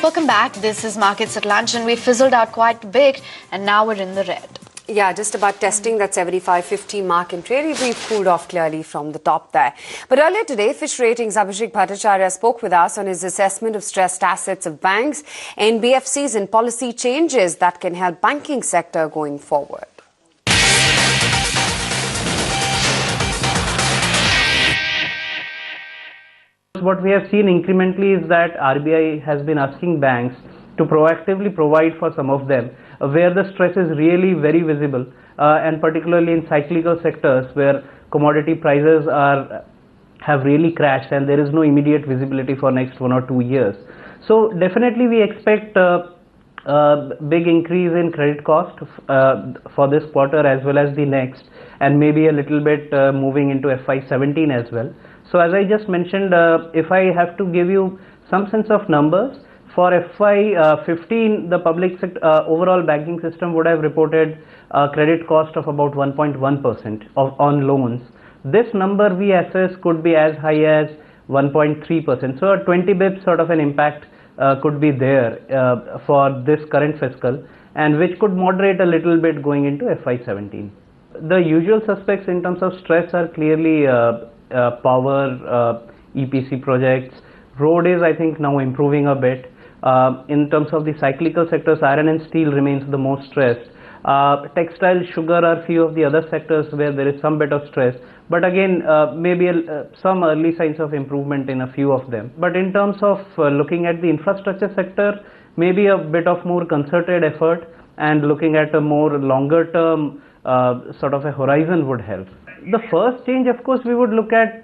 Welcome back. This is Markets at Lunch, and we fizzled out quite big, and now we're in the red. Yeah, just about testing that 75.50 mark, and really we've cooled off clearly from the top there. But earlier today, Fish Ratings' Abhishek Bhattacharya spoke with us on his assessment of stressed assets of banks, NBFCs and policy changes that can help banking sector going forward. What we have seen incrementally is that RBI has been asking banks to proactively provide for some of them where the stress is really very visible, and particularly in cyclical sectors where commodity prices have really crashed and there is no immediate visibility for next 1 or 2 years. So definitely we expect big increase in credit cost for this quarter as well as the next, and maybe a little bit moving into FY17 as well. So as I just mentioned, if I have to give you some sense of numbers, for FY15, the public sector, overall banking system would have reported a credit cost of about 1.1% on loans. This number we assess could be as high as 1.3%. So a 20 bips sort of an impact could be there for this current fiscal, and which could moderate a little bit going into FY17. The usual suspects in terms of stress are clearly power, EPC projects. Road is, I think, now improving a bit. In terms of the cyclical sectors, iron and steel remains the most stressed. Textile, sugar are few of the other sectors where there is some bit of stress, but again maybe some early signs of improvement in a few of them. But in terms of looking at the infrastructure sector, maybe a bit of more concerted effort and looking at a more longer term sort of a horizon would help. The first change, of course, we would look at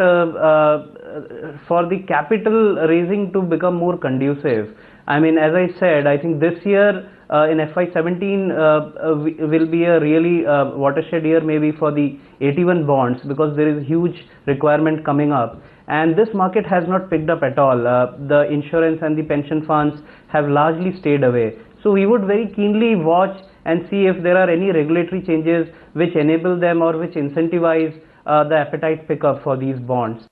for the capital raising to become more conducive. I mean, as I said, I think this year in FY17 will be a really watershed year maybe for the AT1 bonds, because there is huge requirement coming up, and this market has not picked up at all. The insurance and the pension funds have largely stayed away. So we would very keenly watch and see if there are any regulatory changes which enable them or which incentivize the appetite pickup for these bonds.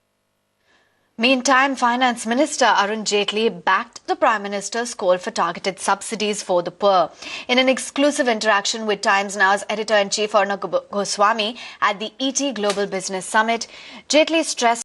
Meantime, Finance Minister Arun Jaitley backed the Prime Minister's call for targeted subsidies for the poor. In an exclusive interaction with Times Now's editor-in-chief Arnab Goswami at the ET Global Business Summit, Jaitley stressed